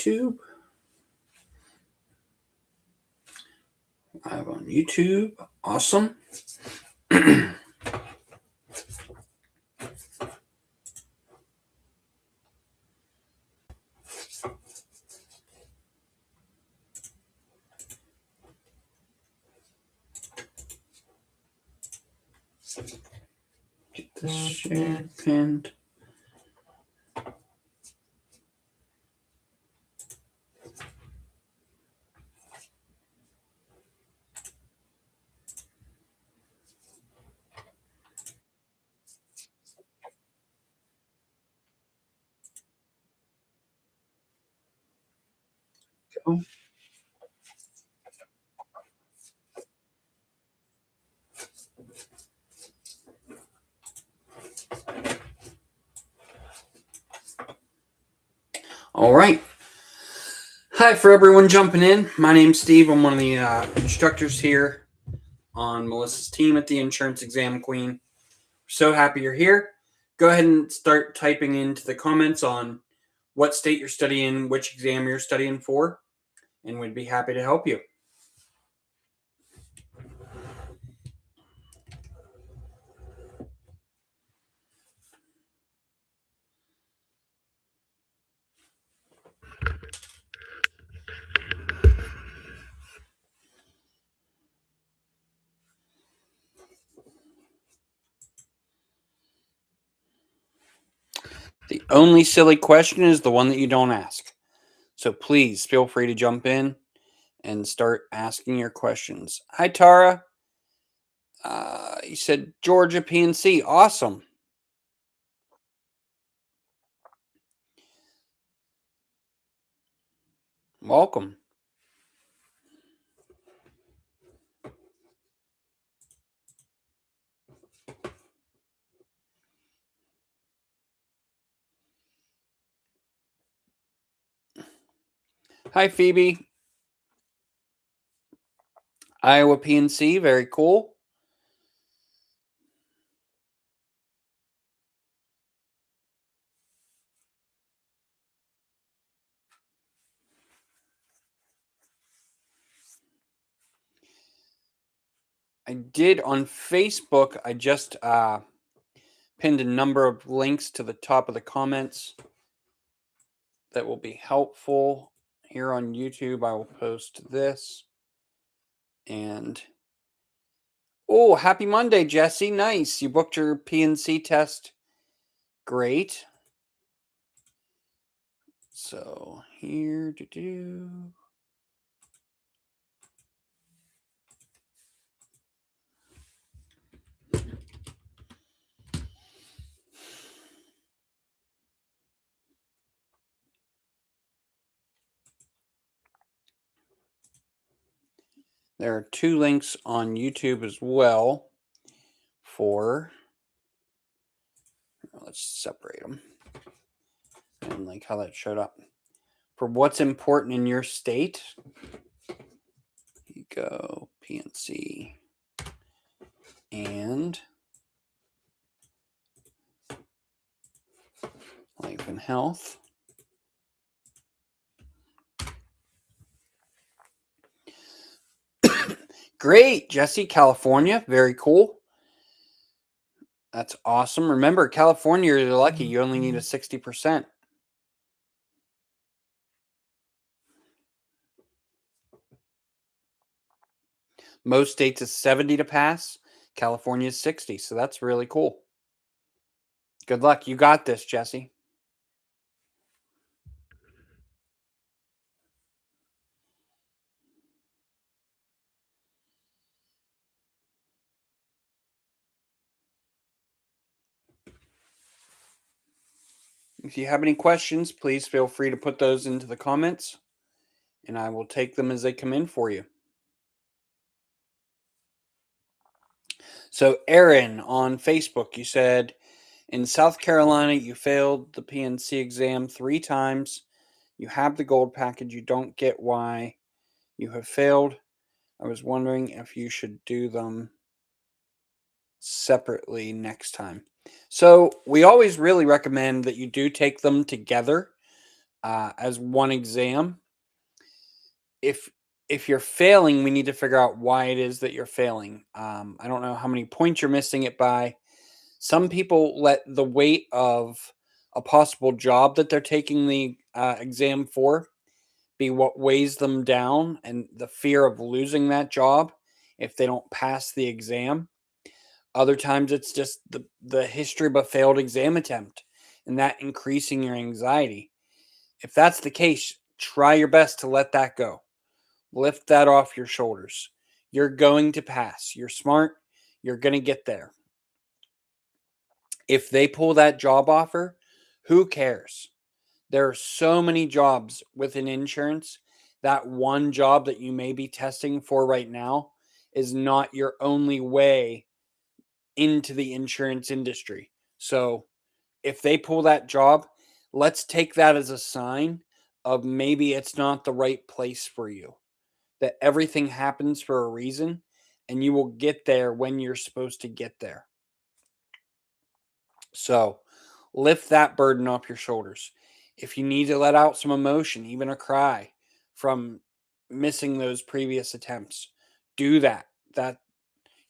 YouTube. Live on YouTube. Awesome. Get this share pinned. Go. All right. Hi for everyone jumping in. My name's Steve. I'm one of the instructors here on Melissa's team at the Insurance Exam Queen. So happy you're here. Go ahead and start typing into the comments on what state you're studying, which exam you're studying for, and we'd be happy to help you. The only silly question is the one that you don't ask. So please feel free to jump in and start asking your questions. Hi, Tara. You said Georgia PNC. Awesome. Welcome. Hi, Phoebe. Iowa PNC. Very cool. I did on Facebook. I just pinned a number of links to the top of the comments that will be helpful. Here on YouTube, I will post this. And oh, happy Monday, Jesse. Nice. You booked your PNC test. Great. So here to do. There are 2 links on YouTube as well for, let's separate them and like how that showed up. For what's important in your state, you go PNC and life and health. Great, Jesse, California. Very cool. That's awesome. Remember, California, you're lucky. You only need a 60%. Most states is 70 to pass. California is 60. So that's really cool. Good luck. You got this, Jesse. If you have any questions, please feel free to put those into the comments, and I will take them as they come in for you. So, Aaron on Facebook, you said, in South Carolina, you failed the PNC exam 3 times. You have the gold package. You don't get why you have failed. I was wondering if you should do them separately next time. So we always really recommend that you do take them together. as one exam. If you're failing, we need to figure out why it is that you're failing. I don't know how many points you're missing it by. Some people let the weight of a possible job that they're taking the exam for be what weighs them down, and the fear of losing that job if they don't pass the exam. Other times it's just the history of a failed exam attempt and that increasing your anxiety. If that's the case, try your best to let that go. Lift that off your shoulders. You're going to pass. You're smart. You're going to get there. If they pull that job offer, who cares? There are so many jobs within insurance. That one job that you may be testing for right now is not your only way into the insurance industry. So if they pull that job, let's take that as a sign of maybe it's not the right place for you. That everything happens for a reason and you will get there when you're supposed to get there. So lift that burden off your shoulders. If you need to let out some emotion, even a cry from missing those previous attempts, do that. That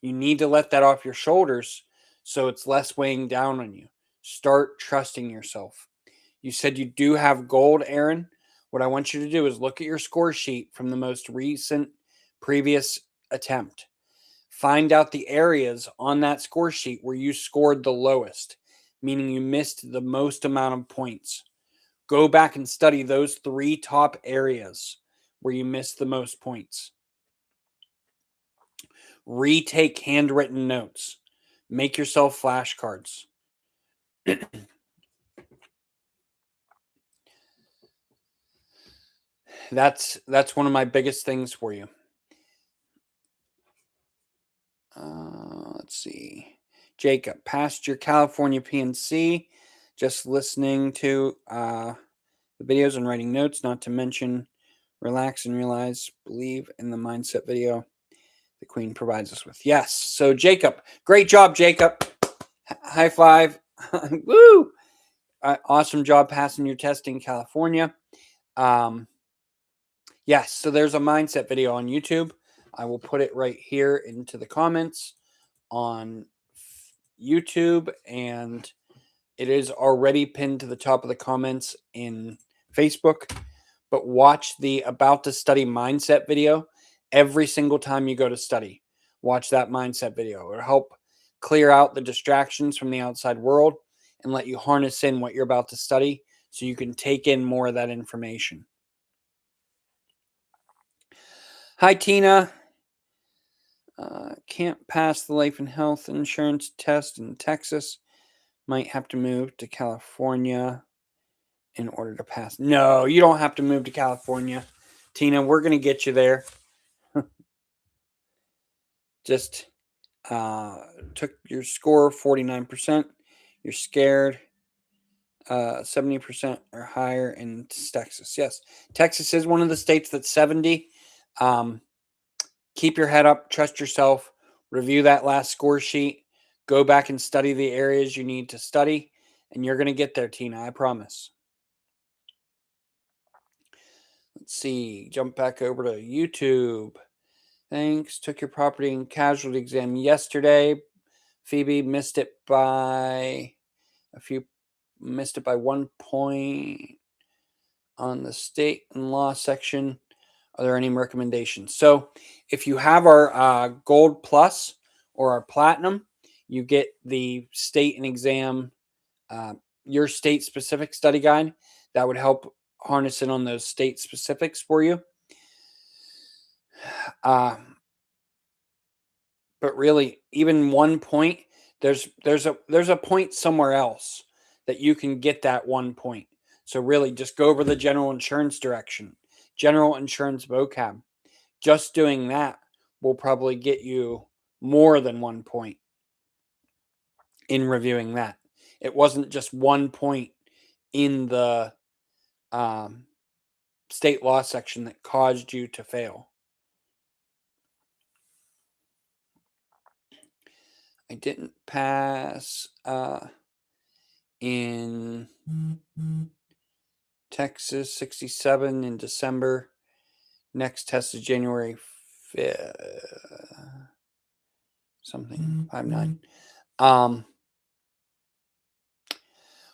you need to let that off your shoulders so it's less weighing down on you. Start trusting yourself. You said you do have gold, Aaron. What I want you to do is look at your score sheet from the most recent previous attempt. Find out the areas on that score sheet where you scored the lowest, meaning you missed the most amount of points. Go back and study those 3 top areas where you missed the most points. Retake handwritten notes. Make yourself flashcards. That's one of my biggest things for you. Let's see. Jacob, passed your California PNC. Just listening to the videos and writing notes, not to mention relax and realize, believe in the mindset video the Queen provides us with. Yes. So, Jacob, great job, Jacob. High five. Woo. Awesome job passing your test in California. Yes. So, there's a mindset video on YouTube. I will put it right here into the comments on YouTube, and it is already pinned to the top of the comments in Facebook. But watch the About to Study mindset video every single time you go to study. Watch that mindset video. It'll help clear out the distractions from the outside world and let you harness in what you're about to study so you can take in more of that information. Hi, Tina. Can't pass the life and health insurance test in Texas. Might have to move to California in order to pass. No, you don't have to move to California. Tina, we're going to get you there. Just took your score 49%. You're scared. 70% or higher in Texas. Yes, Texas is one of the states that's 70. Keep your head up. Trust yourself. Review that last score sheet. Go back and study the areas you need to study. And you're going to get there, Tina. I promise. Let's see. Jump back over to YouTube. Thanks. Took your property and casualty exam yesterday. Phoebe missed it by 1 point on the state and law section. Are there any recommendations? So if you have our Gold Plus or our Platinum, you get the state and exam, your state specific study guide that would help harness in on those state specifics for you. But really, even 1 point, there's a point somewhere else that you can get that 1 point. So really, just go over the general insurance direction, general insurance vocab. Just doing that will probably get you more than 1 point in reviewing that. It wasn't just 1 point in the state law section that caused you to fail. I didn't pass in Texas 67 in December. Next test is January 5th. Something 59.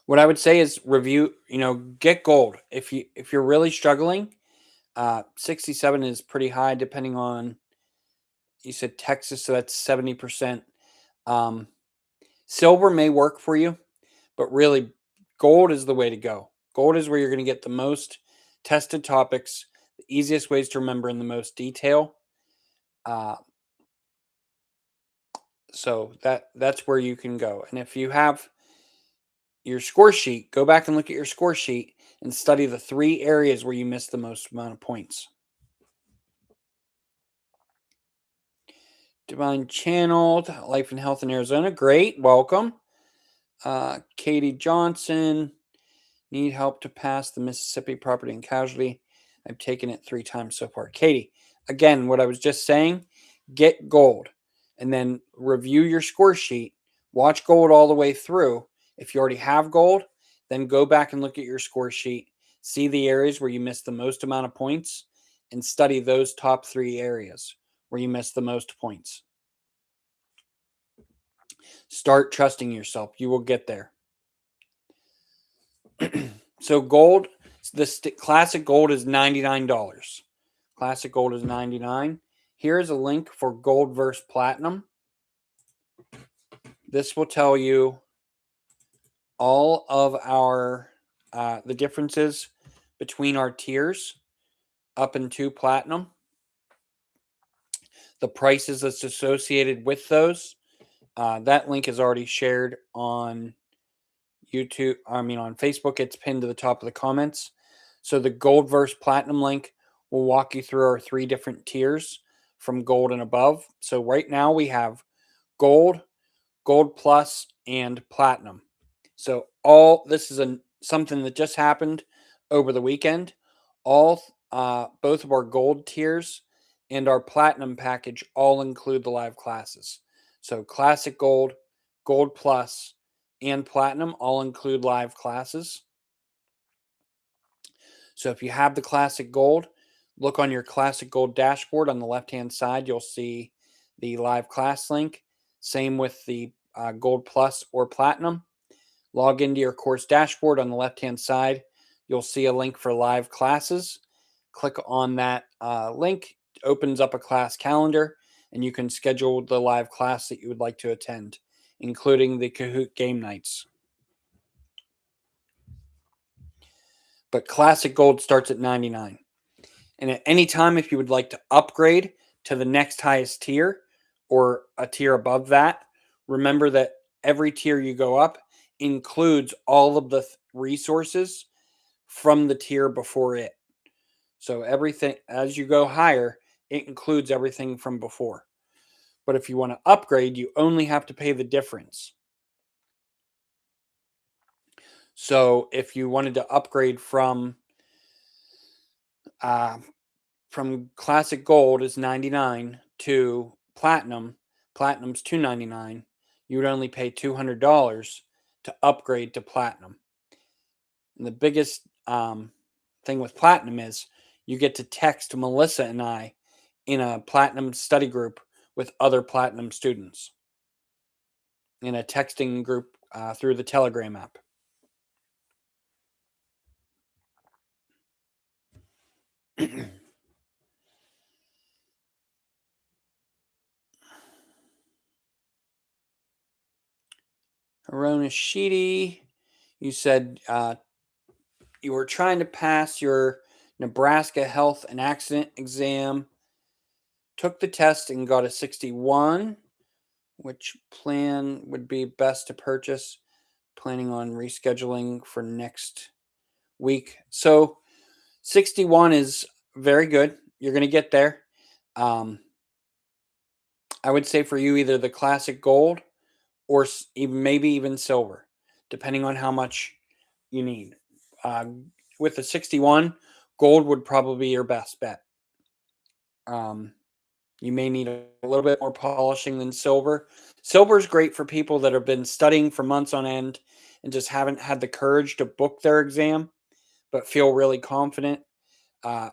What I would say is review, get gold. If you're really struggling, 67 is pretty high depending on, you said Texas, so that's 70%. Silver may work for you, but really gold is the way to go. Gold is where you're going to get the most tested topics, the easiest ways to remember in the most detail. So that's where you can go. And if you have your score sheet, go back and look at your score sheet and study the 3 areas where you missed the most amount of points. Divine Channeled, Life and Health in Arizona. Great. Welcome. Katie Johnson. Need help to pass the Mississippi Property and Casualty. I've taken it 3 times so far. Katie, again, what I was just saying, get gold and then review your score sheet. Watch gold all the way through. If you already have gold, then go back and look at your score sheet. See the areas where you missed the most amount of points and study those top 3 areas where you missed the most points. Start trusting yourself. You will get there. So gold, the classic gold is $99. Classic gold is $99. Here's a link for gold versus platinum. This will tell you all of our the differences between our tiers up into platinum, the prices that's associated with those. That link is already shared on YouTube. On Facebook. It's pinned to the top of the comments. So the gold versus platinum link will walk you through our 3 different tiers from gold and above. So right now we have gold, gold plus, and platinum. So all this is something that just happened over the weekend. Both of our gold tiers and our platinum package all include the live classes. So classic gold, gold plus, and platinum all include live classes. So if you have the classic gold, look on your classic gold dashboard on the left-hand side. You'll see the live class link. Same with the gold plus or platinum. Log into your course dashboard on the left-hand side. You'll see a link for live classes. Click on that link. It opens up a class calendar, and you can schedule the live class that you would like to attend, including the Kahoot game nights. But classic gold starts at $99. And at any time, if you would like to upgrade to the next highest tier or a tier above that, remember that every tier you go up includes all of the resources from the tier before it. So everything, as you go higher, it includes everything from before. But if you want to upgrade, you only have to pay the difference. So if you wanted to upgrade from classic gold is $99 to platinum's $299, you would only pay $200 to upgrade to platinum. And the biggest thing with platinum is you get to text Melissa and I in a platinum study group with other platinum students in a texting group through the Telegram app. Harona Sheedy, you said you were trying to pass your Nebraska health and accident exam, took the test and got a 61. Which plan would be best to purchase? Planning on rescheduling for next week. So 61 is very good. You're going to get there. I would say for you either the classic gold or maybe even silver, depending on how much you need. With the 61, gold would probably be your best bet. You may need a little bit more polishing than silver. Silver is great for people that have been studying for months on end and just haven't had the courage to book their exam. but feel really confident,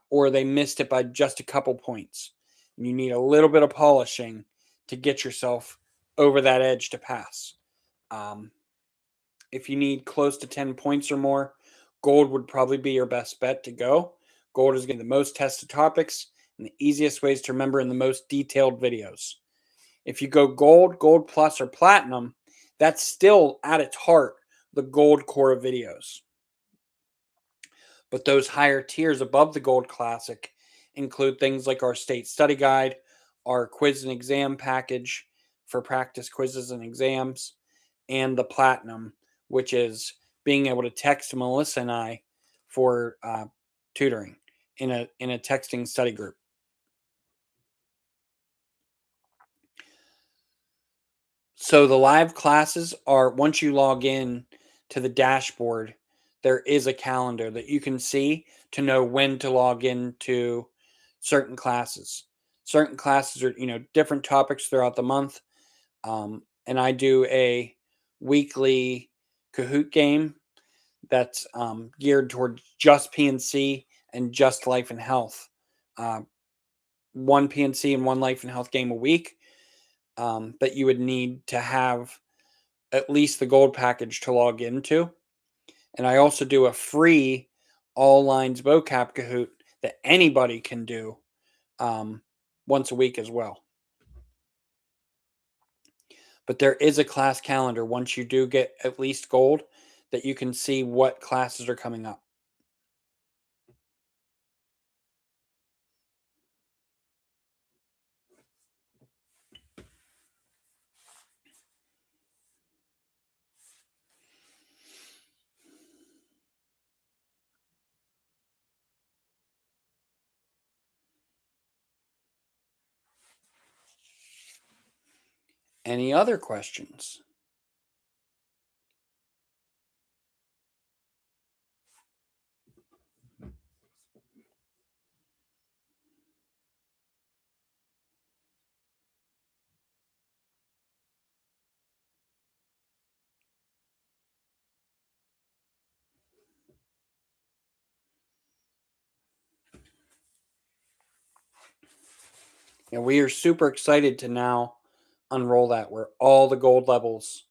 or they missed it by just a couple points. And you need a little bit of polishing to get yourself over that edge to pass. If you need close to 10 points or more, gold would probably be your best bet to go. Gold is going to be the most tested topics and the easiest ways to remember in the most detailed videos. If you go gold, gold plus, or platinum, that's still at its heart the gold core of videos. But those higher tiers above the gold classic include things like our state study guide, our quiz and exam package for practice quizzes and exams, and the platinum, which is being able to text Melissa and I for tutoring in a texting study group. So the live classes are, once you log in to the dashboard, there is a calendar that you can see to know when to log into certain classes. Certain classes are, different topics throughout the month. And I do a weekly Kahoot game that's geared toward just PNC and just life and health. One PNC and one life and health game a week. That you would need to have at least the gold package to log into. And I also do a free all lines vocab Kahoot that anybody can do once a week as well. But there is a class calendar once you do get at least gold that you can see what classes are coming up. Any other questions? And we are super excited to now unroll that where all the gold levels,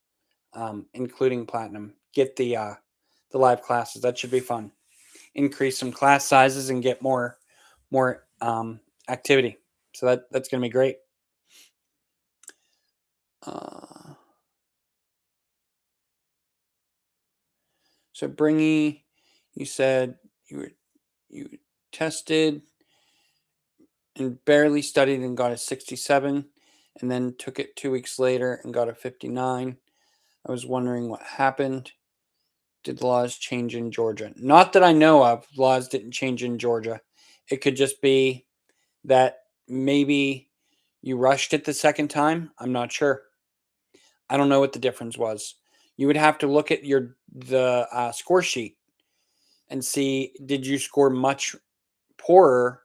including platinum, get the live classes. That should be fun. Increase some class sizes and get more activity. So that's going to be great. So Bringy, you said you tested and barely studied and got a 67, and then took it 2 weeks later and got a 59. I was wondering what happened. Did the laws change in Georgia? Not that I know of. Laws didn't change in Georgia. It could just be that maybe you rushed it the second time. I'm not sure. I don't know what the difference was. You would have to look at the score sheet and see, did you score much poorer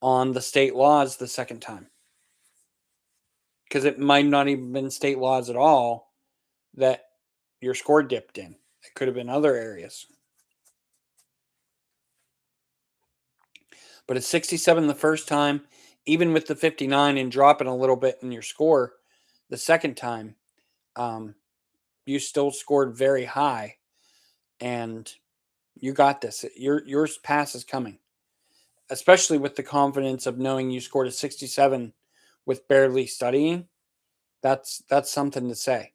on the state laws the second time? Because it might not even been state laws at all that your score dipped in. It could have been other areas. But at 67 the first time, even with the 59 and dropping a little bit in your score the second time, you still scored very high, and you got this. Your pass is coming, especially with the confidence of knowing you scored a 67 with barely studying. That's something to say.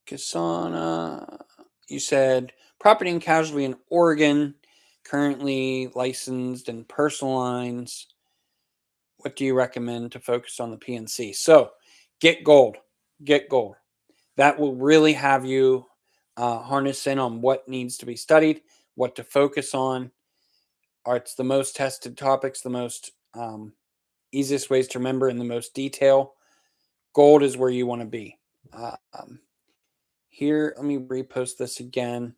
Kasana, you said property and casualty in Oregon, currently licensed in personal lines. What do you recommend to focus on the PNC? So get gold. Get gold. That will really have you harness in on what needs to be studied, what to focus on. It's the most tested topics, the most easiest ways to remember in the most detail. Gold is where you want to be. Here, let me repost this again,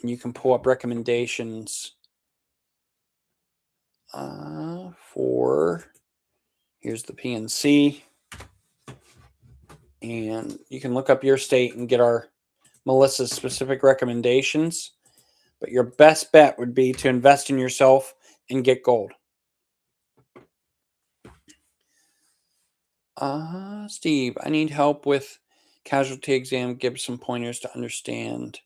and you can pull up recommendations for, here's the PNC, And you can look up your state and get our Melissa's specific recommendations. But your best bet would be to invest in yourself and get gold. Steve, I need help with casualty exam. Give some pointers to understand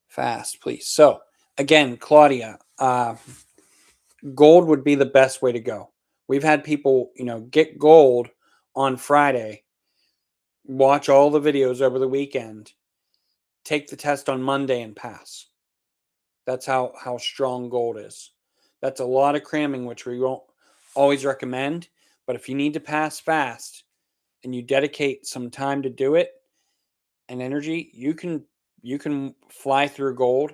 fast, please. So again, Claudia, gold would be the best way to go. We've had people, get gold on Friday, watch all the videos over the weekend, take the test on Monday and pass. That's how strong gold is. That's a lot of cramming, which we won't always recommend. But if you need to pass fast and you dedicate some time to do it and energy, you can fly through gold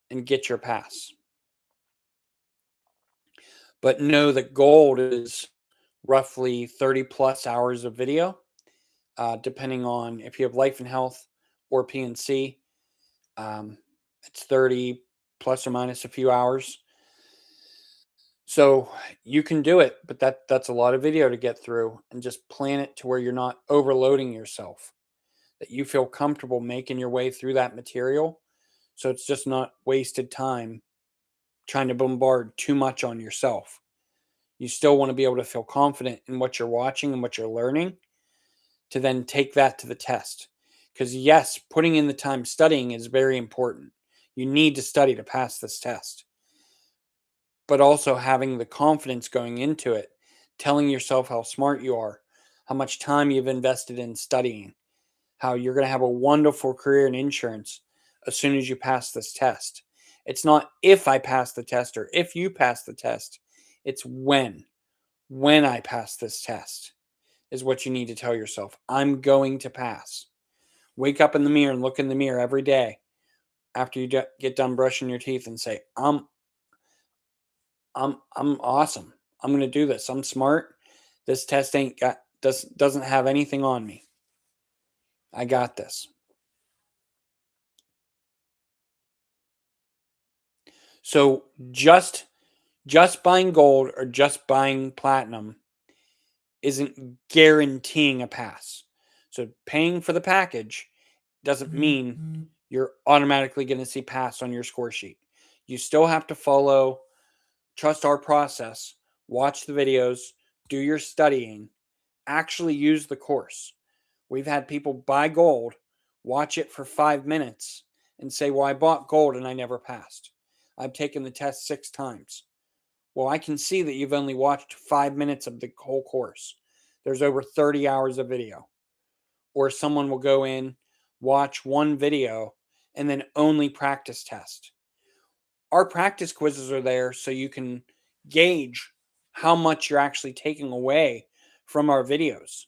and get your pass. But know that gold is roughly 30 plus hours of video, depending on if you have life and health or PNC. It's 30 plus or minus a few hours. So you can do it, but that's a lot of video to get through, and just plan it to where you're not overloading yourself, that you feel comfortable making your way through that material. So it's just not wasted time trying to bombard too much on yourself. You still want to be able to feel confident in what you're watching and what you're learning to then take that to the test. Because yes, putting in the time studying is very important. You need to study to pass this test. But also having the confidence going into it, telling yourself how smart you are, how much time you've invested in studying, how you're going to have a wonderful career in insurance as soon as you pass this test. It's not if I pass the test or if you pass the test. It's when. When I pass this test is what you need to tell yourself. I'm going to pass. Wake up in the mirror and look in the mirror every day after you get done brushing your teeth and say, I'm awesome. I'm going to do this. I'm smart. This test doesn't have anything on me. I got this. So just buying gold or just buying platinum isn't guaranteeing a pass. So paying for the package doesn't mean you're automatically going to see pass on your score sheet. You still have to trust our process, watch the videos, do your studying, actually use the course. We've had people buy gold, watch it for 5 minutes, and say, well, I bought gold and I never passed. I've taken the test 6 times. Well, I can see that you've only watched 5 minutes of the whole course. There's over 30 hours of video. Or someone will go in, watch one video, and then only practice test. Our practice quizzes are there so you can gauge how much you're actually taking away from our videos.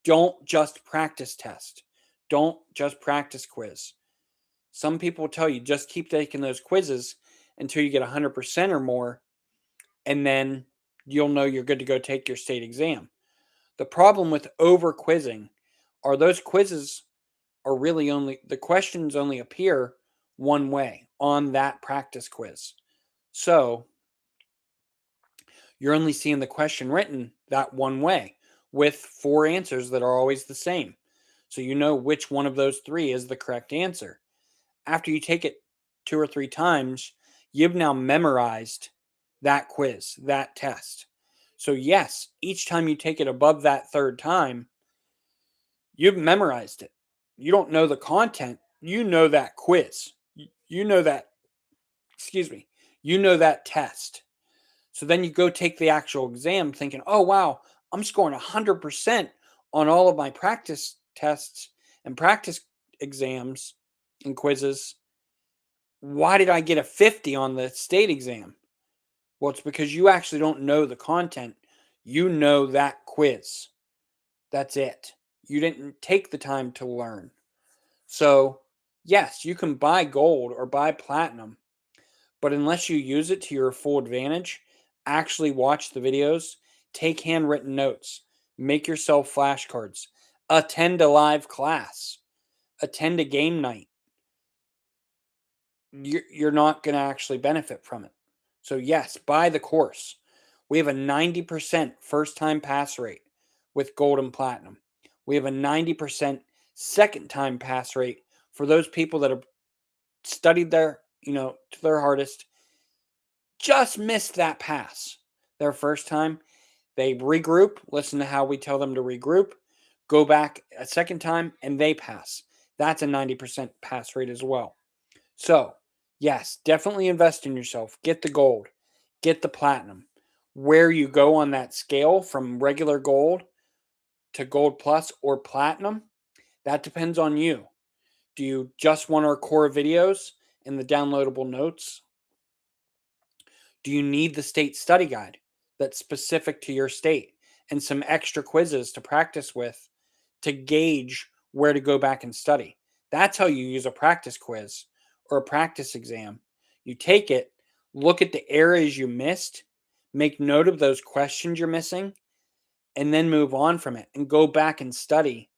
Don't just practice test. Don't just practice quiz. Some people tell you just keep taking those quizzes until you get 100% or more, and then you'll know you're good to go take your state exam. The problem with over quizzing are those quizzes are really the questions only appear one way on that practice quiz. So you're only seeing the question written that one way with 4 answers that are always the same. So you know which one of those 3 is the correct answer. After you take it 2 or 3 times, you've now memorized that quiz, that test. So yes, each time you take it above that 3rd time, you've memorized it. You don't know the content, you know that quiz. You know that, you know that test. So then you go take the actual exam thinking, oh, wow, I'm scoring 100% on all of my practice tests and practice exams and quizzes. Why did I get a 50 on the state exam? Well, it's because you actually don't know the content. You know that quiz. That's it. You didn't take the time to learn. So, yes, you can buy gold or buy platinum, but unless you use it to your full advantage, actually watch the videos, take handwritten notes, make yourself flashcards, attend a live class, attend a game night, you're not going to actually benefit from it. So, yes, buy the course. We have a 90% first time pass rate with gold and platinum. We have a 90% second time pass rate for those people that have studied to their hardest, just missed that pass their first time. They regroup, listen to how we tell them to regroup, go back a second time, and they pass. That's a 90% pass rate as well. So, yes, definitely invest in yourself. Get the gold, get the platinum. Where you go on that scale from regular gold to gold plus or platinum, that depends on you. Do you just want our core videos and the downloadable notes? Do you need the state study guide that's specific to your state and some extra quizzes to practice with to gauge where to go back and study? That's how you use a practice quiz or a practice exam. You take it, look at the areas you missed, make note of those questions you're missing, and then move on from it and go back and study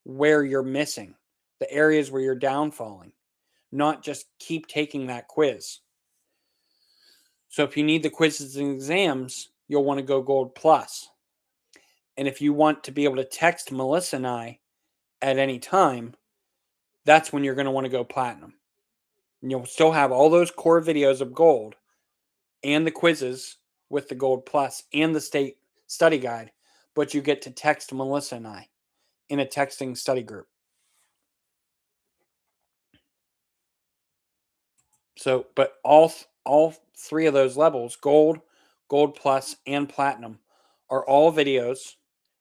where you're missing, the areas where you're downfalling, not just keep taking that quiz. So if you need the quizzes and exams, you'll want to go gold plus. And if you want to be able to text Melissa and I at any time, that's when you're going to want to go platinum. And you'll still have all those core videos of gold and the quizzes with the gold plus and the state study guide, but you get to text Melissa and I in a texting study group. So, but all three of those levels, gold, gold plus, and platinum, are all videos.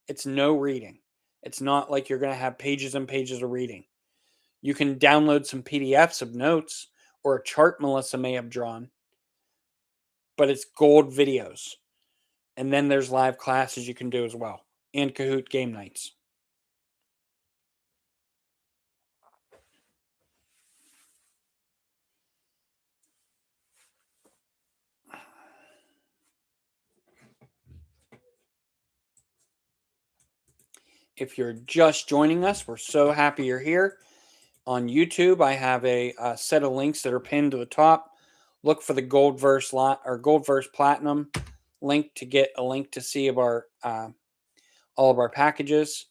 It's no reading. It's not like you're going to have pages and pages of reading. You can download some PDFs of notes or a chart Melissa may have drawn, but it's gold videos. And then there's live classes you can do as well, and Kahoot game nights. If you're just joining us, we're so happy you're here. On YouTube, I have a set of links that are pinned to the top. Look for the Gold Verse lot or Gold Verse Platinum link to get a link to see of our all of our packages.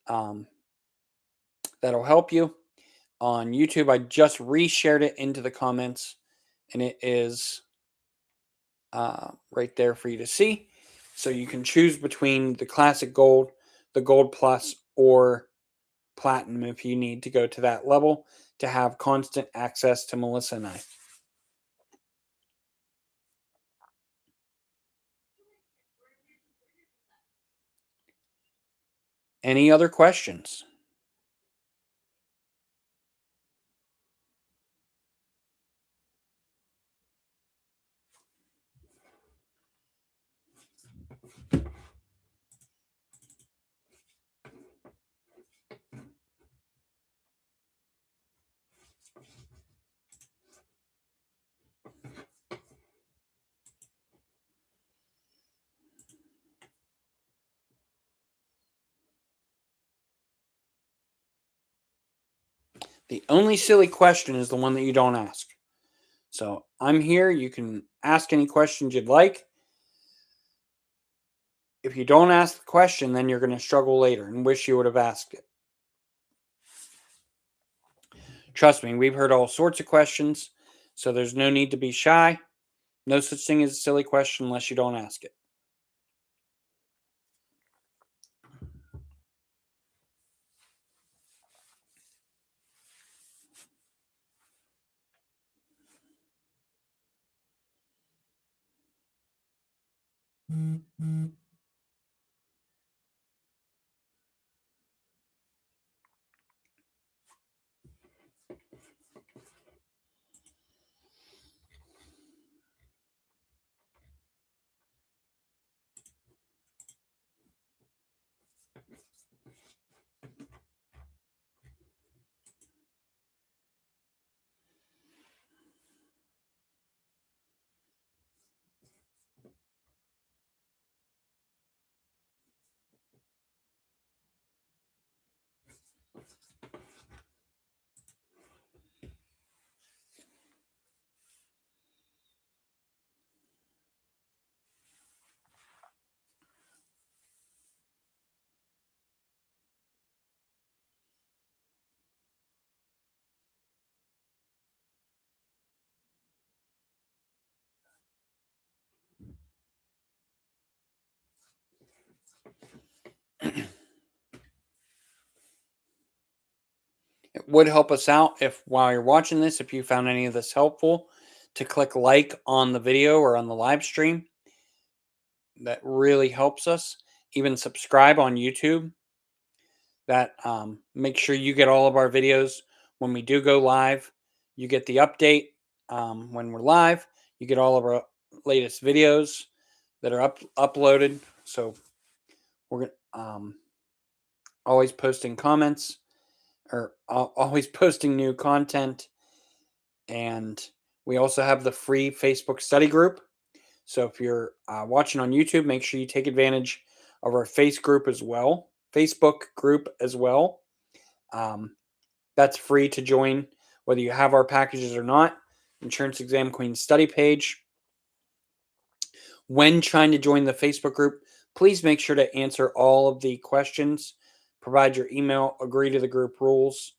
That'll help you. On YouTube, I just reshared it into the comments, and it is right there for you to see. So you can choose between the Classic Gold, the Gold Plus, or Platinum if you need to go to that level to have constant access to Melissa and I. Any other questions? The only silly question is the one that you don't ask. So I'm here. You can ask any questions you'd like. If you don't ask the question, then you're going to struggle later and wish you would have asked it. Trust me, we've heard all sorts of questions, so there's no need to be shy. No such thing as a silly question unless you don't ask it. would help us out if while you're watching this, if you found any of this helpful, to click like on the video or on the live stream. That really helps us. Even subscribe on YouTube. That make sure you get all of our videos when we do go live. You get the update when we're live. You get all of our latest videos that are uploaded. So we're always posting comments or always posting new content. And we also have the free Facebook study group. So if you're watching on YouTube, make sure you take advantage of our Facebook group as well. That's free to join, whether you have our packages or not. Insurance Exam Queen study page. When trying to join the Facebook group, please make sure to answer all of the questions, provide your email, agree to the group rules,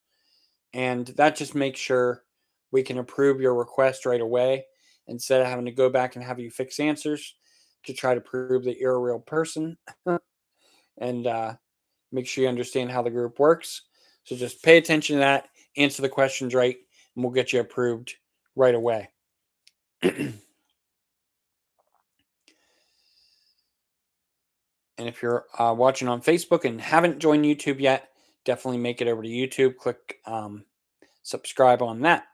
and that just makes sure we can approve your request right away instead of having to go back and have you fix answers to try to prove that you're a real person. And make sure you understand how the group works. So just pay attention to that, answer the questions right, and we'll get you approved right away. And if you're watching on Facebook and haven't joined YouTube yet, definitely make it over to YouTube. Click subscribe on that.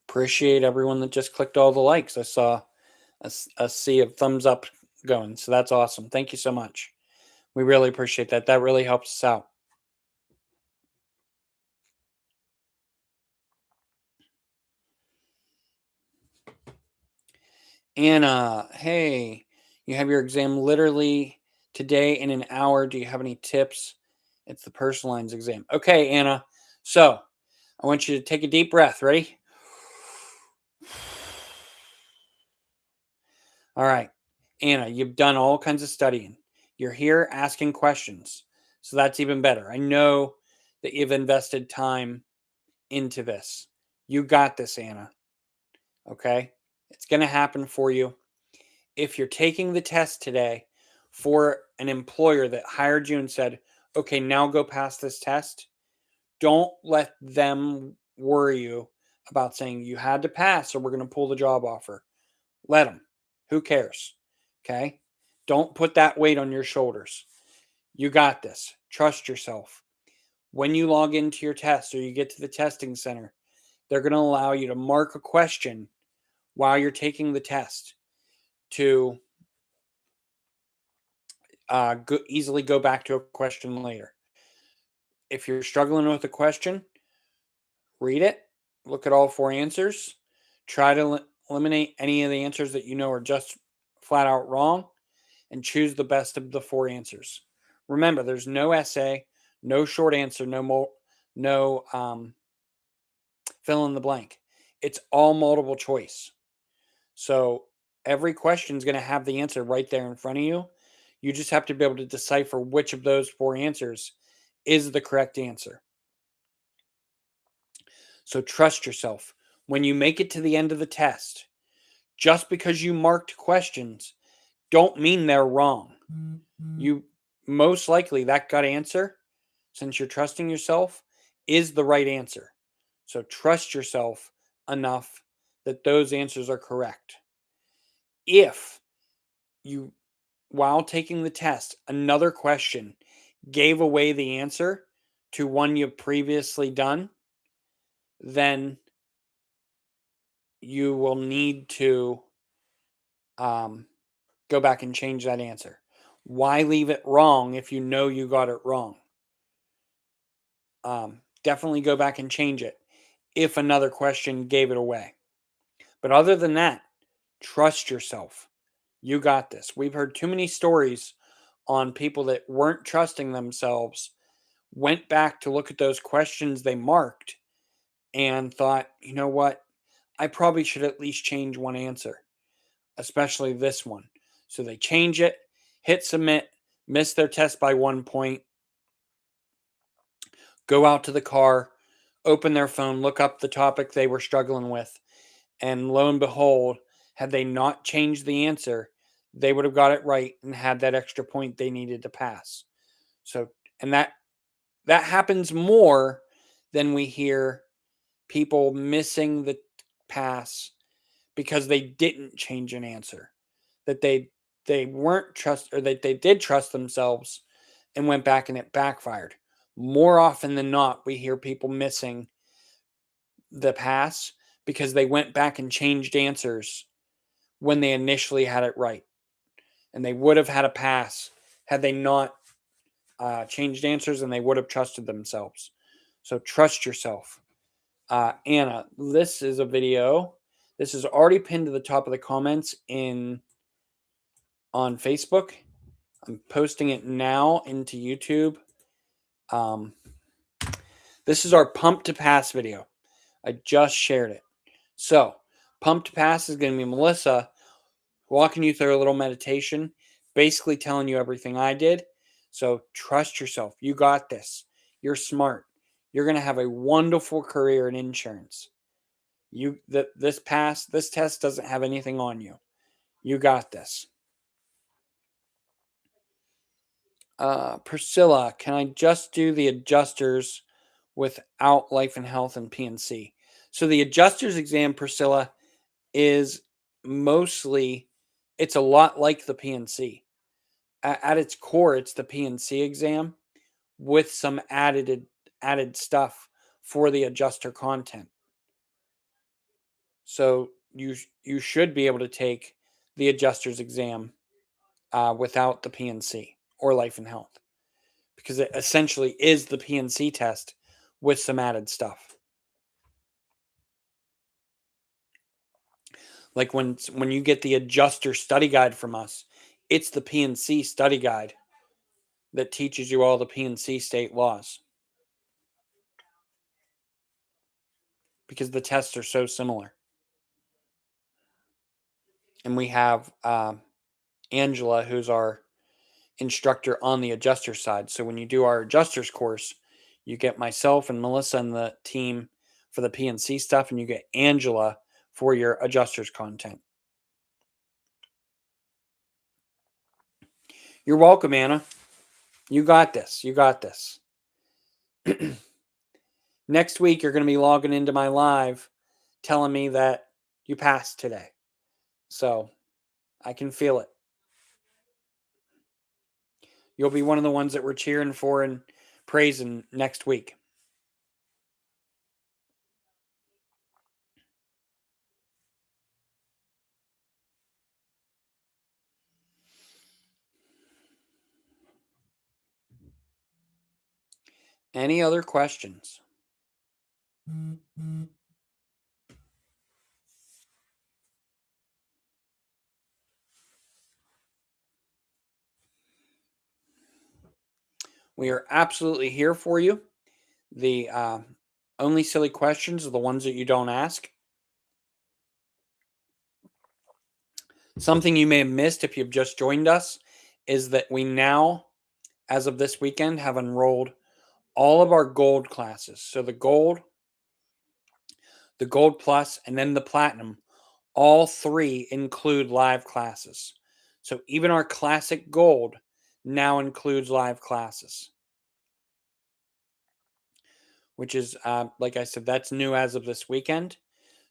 Appreciate everyone that just clicked all the likes. I saw a sea of thumbs up going. So that's awesome. Thank you so much. We really appreciate that. That really helps us out. Anna, hey, you have your exam literally today in an hour. Do you have any tips? It's the personal lines exam. Okay, Anna. So I want you to take a deep breath. Ready? All right. Anna, you've done all kinds of studying. You're here asking questions. So that's even better. I know that you've invested time into this. You got this, Anna. Okay? It's going to happen for you. If you're taking the test today for an employer that hired you and said, okay, now go pass this test, don't let them worry you about saying you had to pass or we're going to pull the job offer. Let them. Who cares? Okay? Don't put that weight on your shoulders. You got this. Trust yourself. When you log into your test or you get to the testing center, they're going to allow you to mark a question while you're taking the test to easily go back to a question later. If you're struggling with a question, read it, look at all 4 answers, try to eliminate any of the answers that you know are just flat out wrong, and choose the best of the 4 answers. Remember, there's no essay, no short answer, no fill in the blank. It's all multiple choice. So every question is going to have the answer right there in front of you. You just have to be able to decipher which of those 4 answers is the correct answer. So trust yourself. When you make it to the end of the test, just because you marked questions don't mean they're wrong. You most likely that gut answer, since you're trusting yourself, is the right answer. So trust yourself enough that those answers are correct. If you, while taking the test, another question gave away the answer to one you've previously done, then you will need to go back and change that answer. Why leave it wrong if you know you got it wrong? Definitely go back and change it if another question gave it away. But other than that, trust yourself. You got this. We've heard too many stories on people that weren't trusting themselves, went back to look at those questions they marked and thought, you know what? I probably should at least change one answer, especially this one. So they change it, hit submit, miss their test by 1 point, go out to the car, open their phone, look up the topic they were struggling with, and lo and behold, had they not changed the answer, they would have got it right and had that extra point they needed to pass. So, and that happens more than we hear people missing the pass because they didn't change an answer, that they weren't trust, or that they did trust themselves and went back and it backfired. More often than not, we hear people missing the pass because they went back and changed answers when they initially had it right, and they would have had a pass had they not changed answers, and they would have trusted themselves. So trust yourself. Anna, this is a video. This is already pinned to the top of the comments on Facebook. I'm posting it now into YouTube. This is our pump to pass video. I just shared it. So pump to pass is going to be Melissa walking you through a little meditation, basically telling you everything I did. So trust yourself. You got this. You're smart. You're going to have a wonderful career in insurance. This test doesn't have anything on you. You got this. Priscilla, can I just do the adjusters without life and health and PNC? So the adjusters exam, Priscilla, is mostly, it's a lot like the PNC. At its core, it's the PNC exam with some added stuff for the adjuster content. So you should be able to take the adjuster's exam without the PNC or life and health, because it essentially is the PNC test with some added stuff. Like when you get the adjuster study guide from us, it's the PNC study guide that teaches you all the PNC state laws, because the tests are so similar. And we have Angela, who's our instructor on the adjuster side. So when you do our adjusters course, you get myself and Melissa and the team for the PNC stuff, and you get Angela for your adjusters content. You're welcome, Anna. You got this. You got this. Next week, you're going to be logging into my live telling me that you passed today. So I can feel it. You'll be one of the ones that we're cheering for and praising next week. Any other questions? We are absolutely here for you. The only silly questions are the ones that you don't ask. Something you may have missed if you've just joined us is that we now, as of this weekend, have enrolled all of our gold classes. So the gold plus, and then the platinum, all three include live classes. So even our classic gold now includes live classes, which is, like I said, that's new as of this weekend.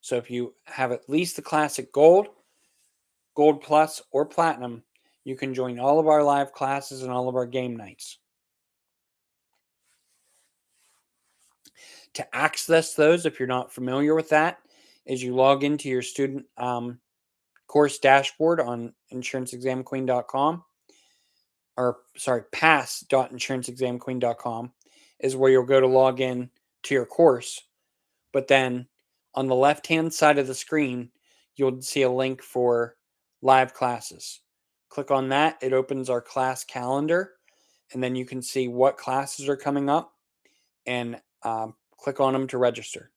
So if you have at least the classic gold plus, or platinum, you can join all of our live classes and all of our game nights. To access those, if you're not familiar with that, is you log into your student course dashboard on insuranceexamqueen.com, or sorry, pass.insuranceexamqueen.com is where you'll go to log in to your course. But then on the left-hand side of the screen, you'll see a link for live classes. Click on that. It opens our class calendar, and then you can see what classes are coming up, and click on them to register.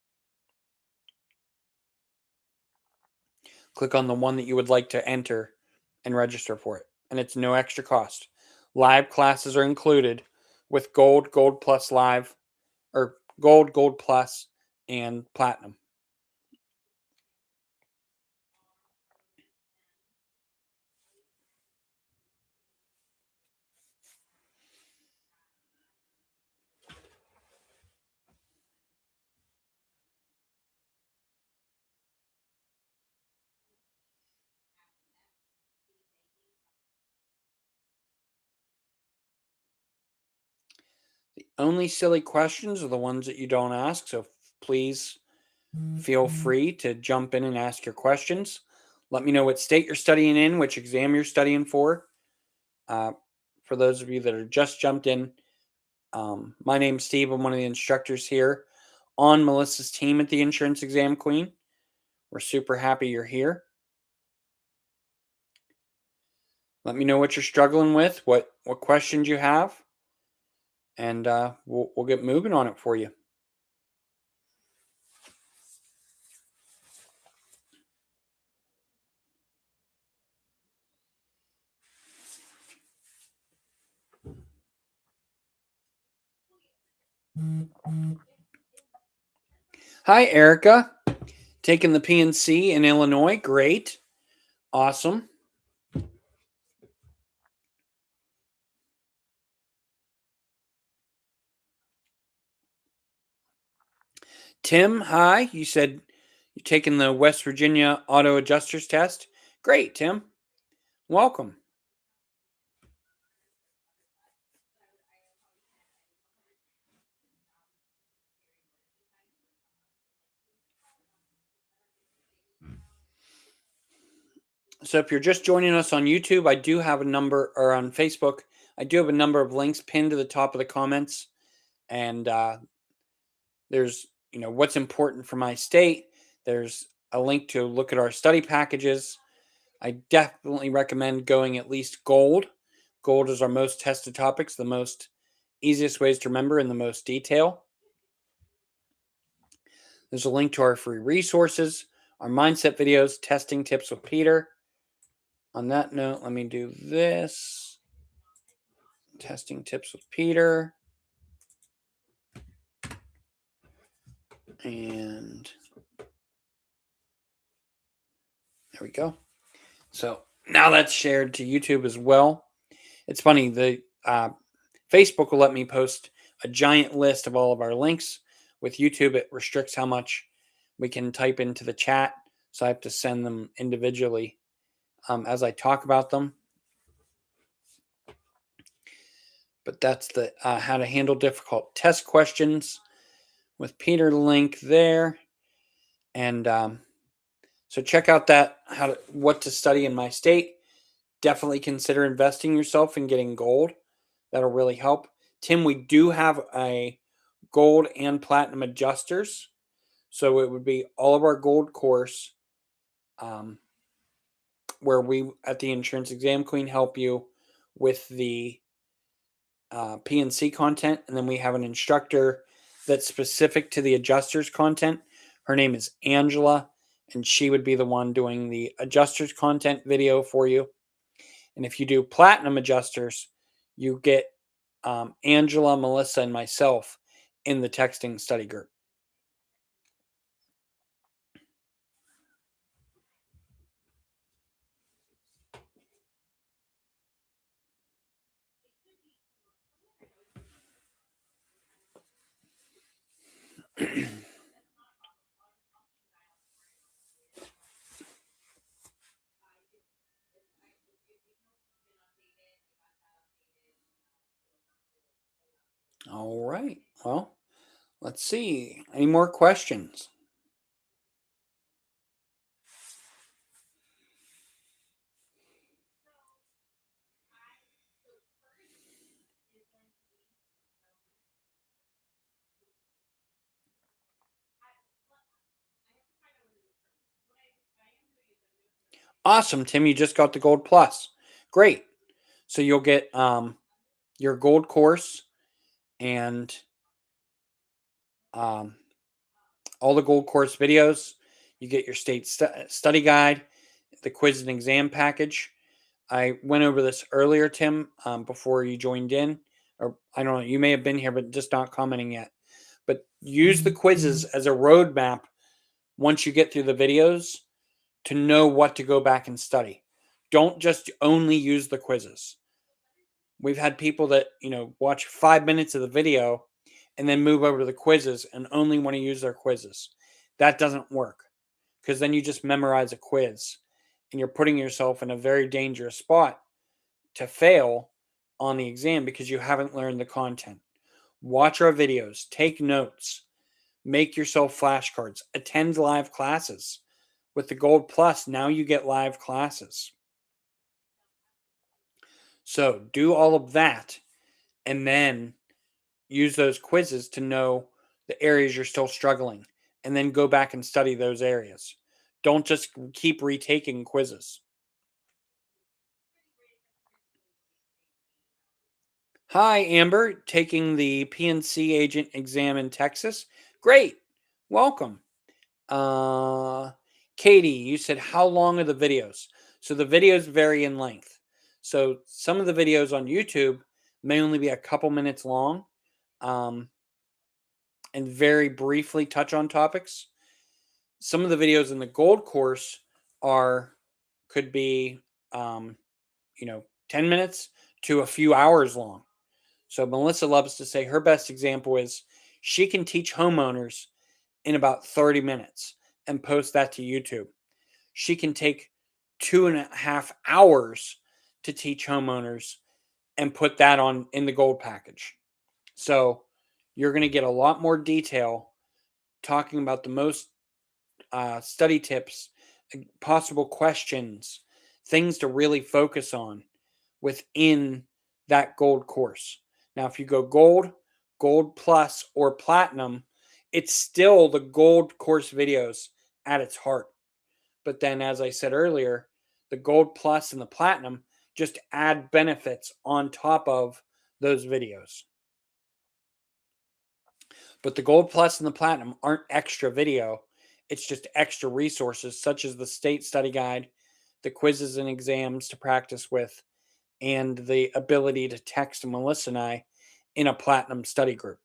Click on the one that you would like to enter and register for it. And it's no extra cost. Live classes are included with gold plus live, or gold plus, and platinum. The only silly questions are the ones that you don't ask. So please feel free to jump in and ask your questions. Let me know what state you're studying in, which exam you're studying for. For those of you that are just jumped in, my name's Steve. I'm one of the instructors here on Melissa's team at the Insurance Exam Queen. We're super happy you're here. Let me know what you're struggling with, what questions you have, and we'll get moving on it for you. Hi, Erica. Taking the PNC in Illinois. Great. Awesome. Tim, hi. You said you're taking the West Virginia Auto Adjusters test. Great, Tim. Welcome. So if you're just joining us on YouTube, I do have a number, or on Facebook, I do have a number of links pinned to the top of the comments. And there's, what's important for my state. There's a link to look at our study packages. I definitely recommend going at least gold. Gold is our most tested topics, the most easiest ways to remember in the most detail. There's a link to our free resources, our mindset videos, testing tips with Peter. On that note, let me do this. Testing tips with Peter. And there we go. So now that's shared to YouTube as well. It's funny, the Facebook will let me post a giant list of all of our links. With YouTube, it restricts how much we can type into the chat. So I have to send them individually as I talk about them. But that's the how to handle difficult test questions with Peter link there. And so check out that what to study in my state. Definitely consider investing yourself in getting gold. That'll really help. Tim, we do have a gold and platinum adjusters. So it would be all of our gold course where we at the Insurance Exam Queen help you with the PNC content. And then we have an instructor that's specific to the adjusters content. Her name is Angela, and she would be the one doing the adjusters content video for you. And if you do platinum adjusters, you get Angela, Melissa, and myself in the texting study group. All right. Well, let's see. Any more questions? Awesome, Tim. You just got the Gold Plus. Great. So you'll get your gold course and all the gold course videos. You get your state study guide, the quiz and exam package. I went over this earlier, Tim, before you joined in. Or I don't know, you may have been here, but just not commenting yet. But use the quizzes as a roadmap once you get through the videos to know what to go back and study. Don't just only use the quizzes. We've had people that, watch 5 minutes of the video and then move over to the quizzes and only want to use their quizzes. That doesn't work because then you just memorize a quiz and you're putting yourself in a very dangerous spot to fail on the exam because you haven't learned the content. Watch our videos, take notes, make yourself flashcards, attend live classes. With the Gold Plus, now you get live classes. So do all of that and then use those quizzes to know the areas you're still struggling and then go back and study those areas. Don't just keep retaking quizzes. Hi, Amber, taking the PNC agent exam in Texas. Great. Welcome. Uh, Katie, you said how long are the videos? So the videos vary in length. So some of the videos on YouTube may only be a couple minutes long, and very briefly touch on topics. Some of the videos in the gold course could be, um, 10 minutes to a few hours long. So Melissa loves to say her best example is she can teach homeowners in about 30 minutes and post that to YouTube. She can take 2.5 hours to teach homeowners and put that on in the gold package. So you're going to get a lot more detail talking about the most study tips, possible questions, things to really focus on within that gold course. Now, if you go gold plus, or platinum, it's still the gold course videos at its heart. But then, as I said earlier, the gold plus and the platinum just add benefits on top of those videos. But the gold plus and the platinum aren't extra video. It's just extra resources such as the state study guide, the quizzes and exams to practice with, and the ability to text Melissa and I in a platinum study group.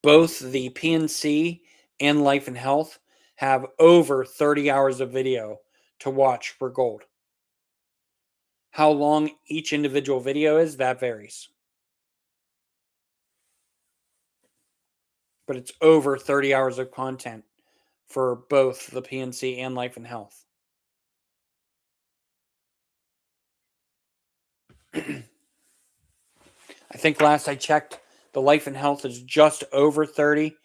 Both the PNC and Life and Health have over 30 hours of video to watch for gold. How long each individual video is, that varies. But it's over 30 hours of content for both the PNC and Life and Health. I think last I checked, the Life and Health is just over 30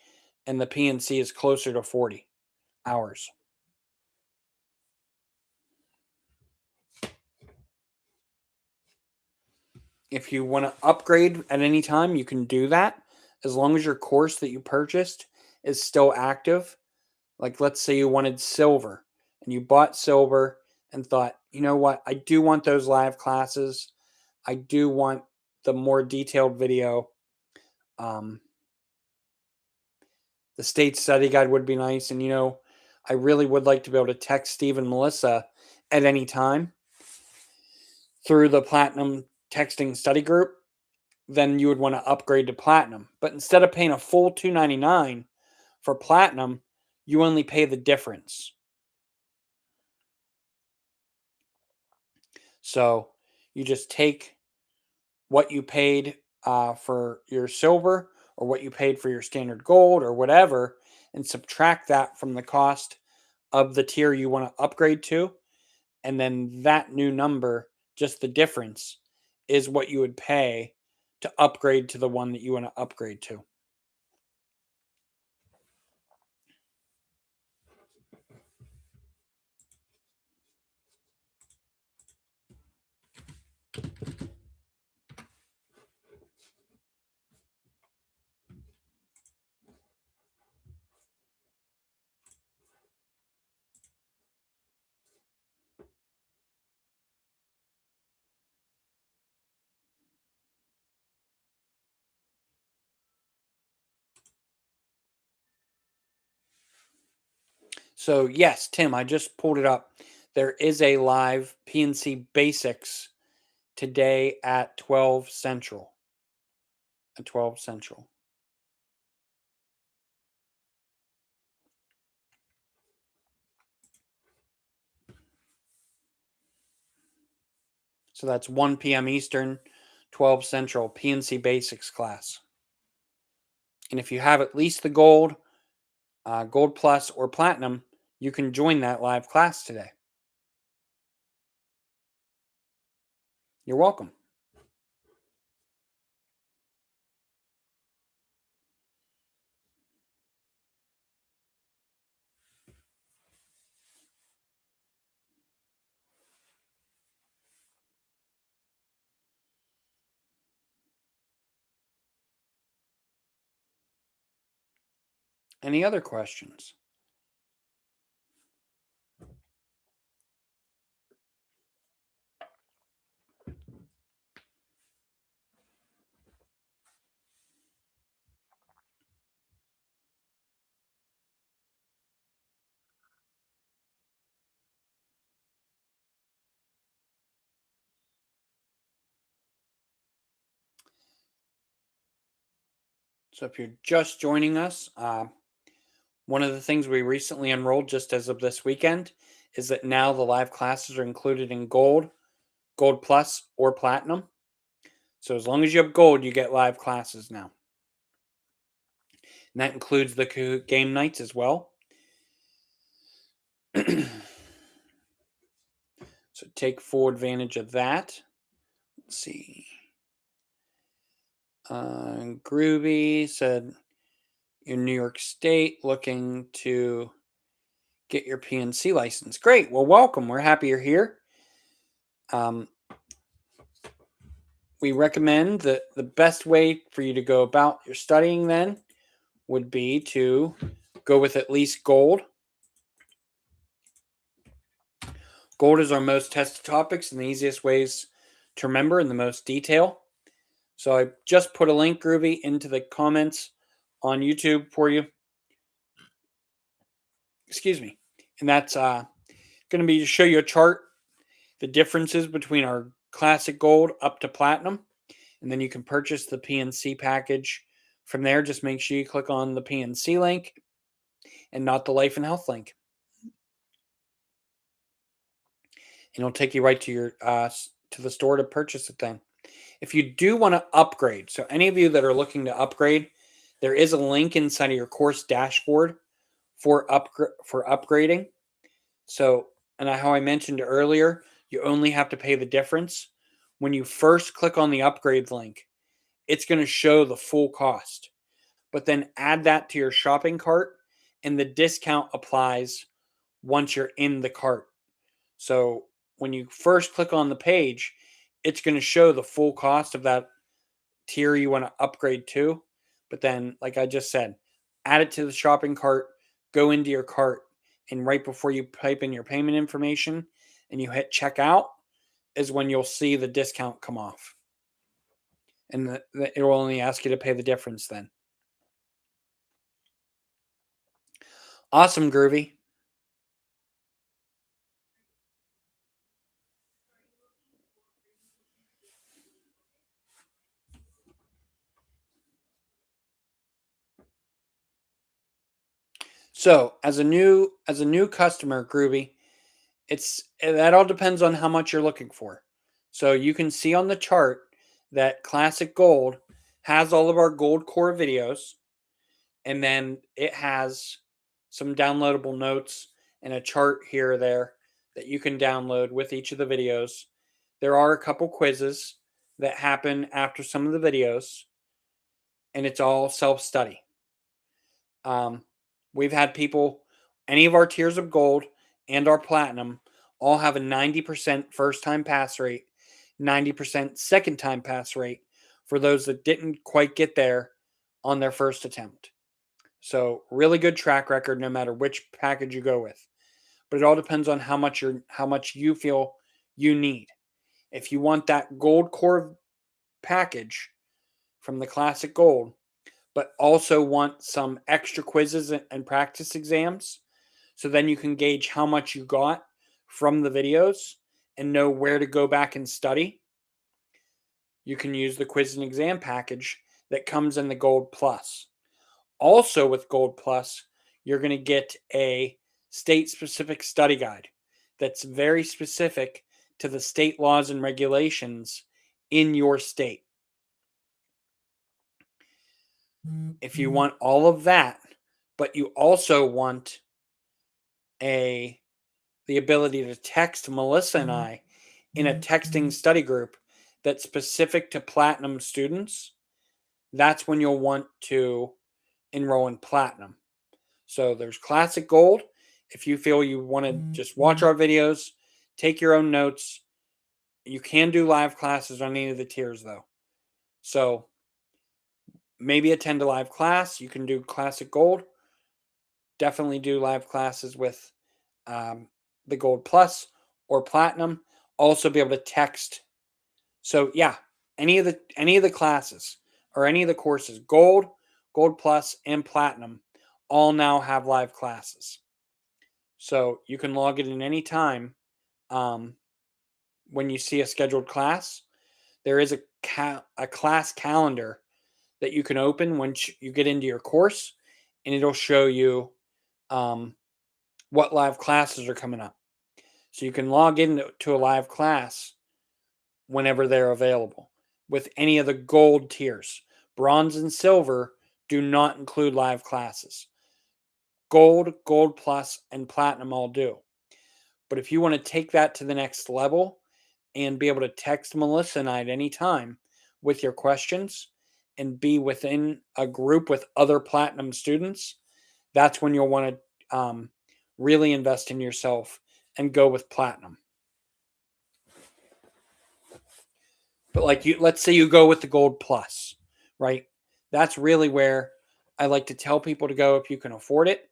and the PNC is closer to 40 hours. If you want to upgrade at any time, you can do that as long as your course that you purchased is still active. Like, let's say you wanted silver and you bought silver and thought, you know what, I do want those live classes. I do want the more detailed video. The state study guide would be nice. And, I really would like to be able to text Steve and Melissa at any time through the Platinum texting study group. Then you would want to upgrade to platinum. But instead of paying a full $299 for platinum, you only pay the difference. So you just take what you paid for your silver or what you paid for your standard gold or whatever and subtract that from the cost of the tier you want to upgrade to. And then that new number, just the difference, is what you would pay to upgrade to the one that you want to upgrade to. So, yes, Tim, I just pulled it up. There is a live PNC Basics today at 12 Central. At 12 Central. So that's 1 p.m. Eastern, 12 Central, PNC Basics class. And if you have at least the gold, gold plus, or platinum, you can join that live class today. You're welcome. Any other questions? So if you're just joining us, one of the things we recently enrolled just as of this weekend is that now the live classes are included in Gold, Gold Plus, or Platinum. So as long as you have Gold, you get live classes now. And that includes the game nights as well. So take full advantage of that. Let's see. Groovy said, in New York State, looking to get your PNC license. Great. Well, welcome. We're happy you're here. We recommend that the best way for you to go about your studying then would be to go with at least Gold. Gold is our most tested topics and the easiest ways to remember in the most detail. So I just put a link, Groovy, into the comments on YouTube for you. Excuse me. And that's going to be to show you a chart, the differences between our classic Gold up to Platinum. And then you can purchase the PNC package from there. Just make sure you click on the PNC link and not the Life and Health link. And it'll take you right to your to the store to purchase it then. If you do want to upgrade, so any of you that are looking to upgrade, there is a link inside of your course dashboard for upgrading. So, and how I mentioned earlier, you only have to pay the difference. When you first click on the upgrade link, it's going to show the full cost. But then add that to your shopping cart, and the discount applies once you're in the cart. So when you first click on the page, it's going to show the full cost of that tier you want to upgrade to. But then, like I just said, add it to the shopping cart, go into your cart, and right before you type in your payment information and you hit checkout is when you'll see the discount come off. And it will only ask you to pay the difference then. Awesome, Groovy. So as a new customer, Groovy, that all depends on how much you're looking for. So you can see on the chart that Classic Gold has all of our Gold Core videos, and then it has some downloadable notes and a chart here or there that you can download with each of the videos. There are a couple quizzes that happen after some of the videos, and it's all self-study. We've had people, any of our tiers of Gold and our Platinum, all have a 90% first time pass rate, 90% second time pass rate for those that didn't quite get there on their first attempt. So really good track record no matter which package you go with. But it all depends on how much you feel you need. If you want that Gold Core package from the Classic Gold, but also want some extra quizzes and practice exams, so then you can gauge how much you got from the videos and know where to go back and study, you can use the quiz and exam package that comes in the Gold Plus. Also with Gold Plus, you're going to get a state-specific study guide that's very specific to the state laws and regulations in your state. If you want all of that, but you also want the ability to text Melissa and I in a texting study group that's specific to Platinum students, that's when you'll want to enroll in Platinum. So there's Classic Gold. If you feel you want to just watch our videos, take your own notes, you can do live classes on any of the tiers though. So maybe attend a live class. You can do Classic Gold, definitely do live classes with the Gold Plus or Platinum. Also be able to text. So yeah, any of the classes or any of the courses, Gold, Gold Plus, and Platinum, all now have live classes. So you can log it in any time. When you see a scheduled class, there is a class calendar that you can open once you get into your course, and it'll show you what live classes are coming up. So you can log into a live class whenever they're available with any of the gold tiers. Bronze and silver do not include live classes. Gold, Gold Plus, and Platinum all do. But if you want to take that to the next level and be able to text Melissa and I at any time with your questions and be within a group with other Platinum students, that's when you'll want to really invest in yourself and go with Platinum. But like let's say you go with the Gold Plus, right? That's really where I like to tell people to go if you can afford it,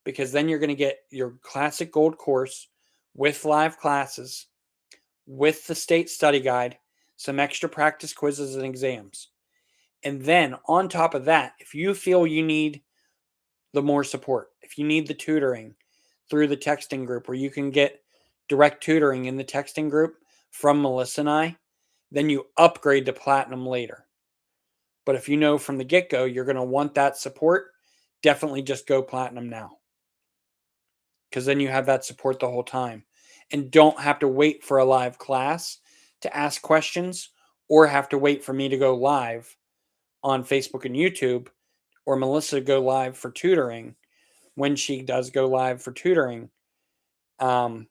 because then you're going to get your classic gold course with live classes, with the state study guide, some extra practice quizzes and exams. And then on top of that, if you feel you need the more support, if you need the tutoring through the texting group where you can get direct tutoring in the texting group from Melissa and I, then you upgrade to Platinum later. But if you know from the get-go you're going to want that support, definitely just go Platinum now. Because then you have that support the whole time and don't have to wait for a live class to ask questions or have to wait for me to go live on Facebook and YouTube or Melissa go live for tutoring when she does go live for tutoring to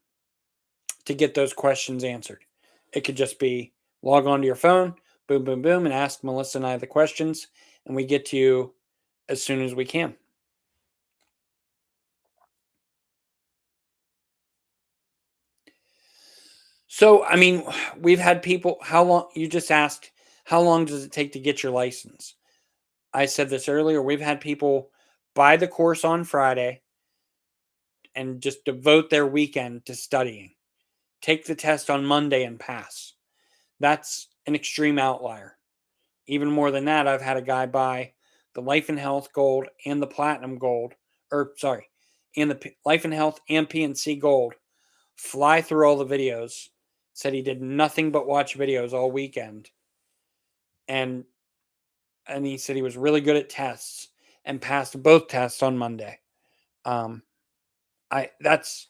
get those questions answered. It could just be log onto your phone, boom, boom, boom, and ask Melissa and I the questions, and we get to you as soon as we can. So, I mean, we've had people, how long, you just asked, how long does it take to get your license? I said this earlier, we've had people buy the course on Friday and just devote their weekend to studying, take the test on Monday and pass. That's an extreme outlier. Even more than that, I've had a guy buy the Life and Health Gold and the Platinum Gold, and the Life and Health and PNC Gold, fly through all the videos, said he did nothing but watch videos all weekend, and he said he was really good at tests and passed both tests on Monday. That's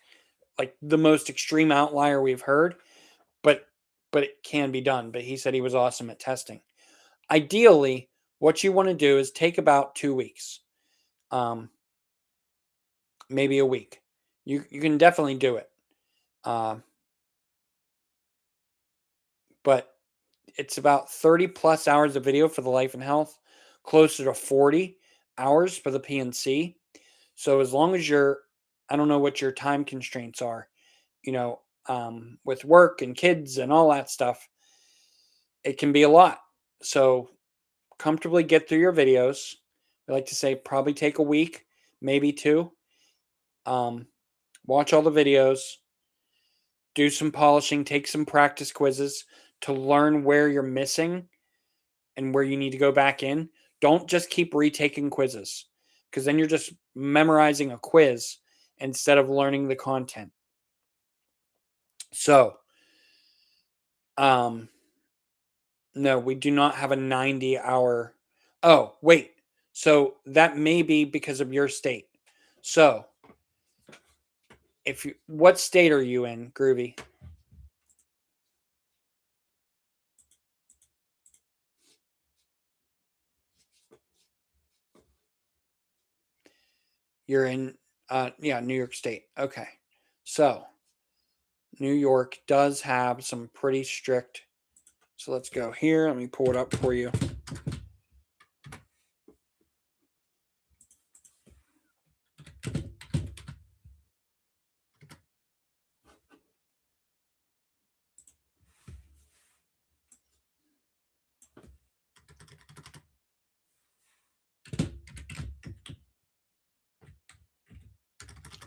like the most extreme outlier we've heard, but it can be done. But he said he was awesome at testing. Ideally, what you want to do is take about 2 weeks, maybe a week. You can definitely do it, but it's about 30 plus hours of video for the Life and Health, closer to 40 hours for the PNC. So as long as I don't know what your time constraints are, with work and kids and all that stuff, it can be a lot. So comfortably get through your videos. I like to say probably take a week, maybe 2. Watch all the videos, do some polishing, take some practice quizzes to learn where you're missing and where you need to go back in. Don't just keep retaking quizzes because then you're just memorizing a quiz instead of learning the content. So, no, we do not have a 90-hour. Oh, wait. So that may be because of your state. So, what state are you in, Groovy? You're in, New York State. Okay. So, New York does have some pretty strict. So let's go here. Let me pull it up for you.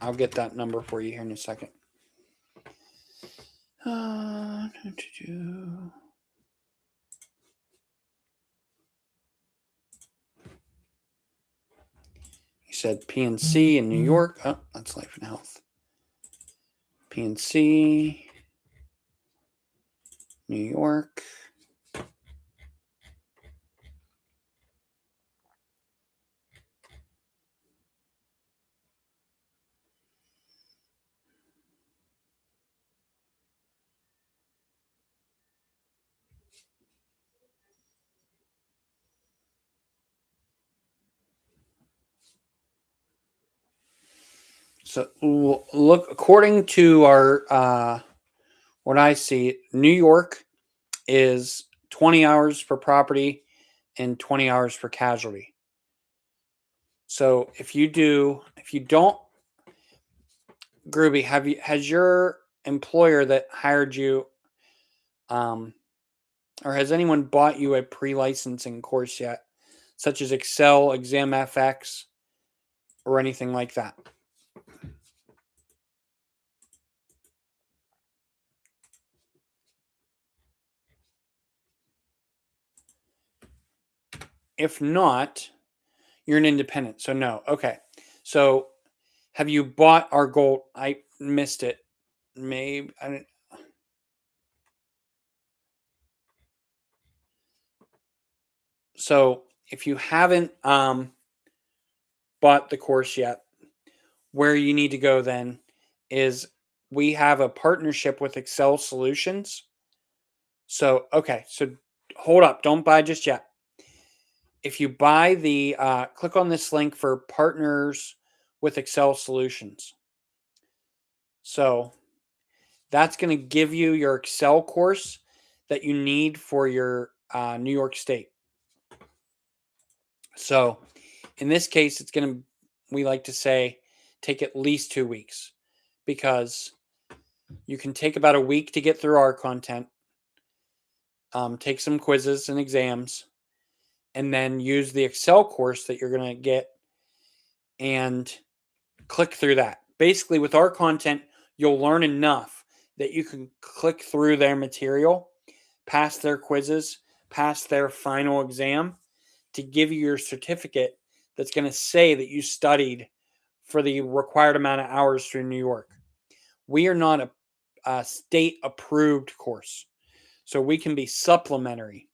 I'll get that number for you here in a second. You said PNC in New York. Oh, that's Life and Health. PNC, New York. So look, according to our what I see, New York is 20 hours for property and 20 hours for casualty. So if you don't, Groovy, has your employer that hired you, or has anyone bought you a pre-licensing course yet, such as Excel, Exam FX, or anything like that? If not, you're an independent. So no. Okay. So have you bought our gold? I missed it. Maybe I didn't. So if you haven't bought the course yet, where you need to go then is we have a partnership with Excel Solutions. So okay, so hold up, don't buy just yet. If you buy the click on this link for partners with Excel Solutions. So that's going to give you your Excel course that you need for your New York State. So in this case, it's going to, we like to say, take at least 2 weeks, because you can take about a week to get through our content, take some quizzes and exams, and then use the Excel course that you're going to get and click through that. Basically, with our content, you'll learn enough that you can click through their material, pass their quizzes, pass their final exam to give you your certificate that's going to say that you studied for the required amount of hours through New York. We are not a state approved course, so we can be supplementary.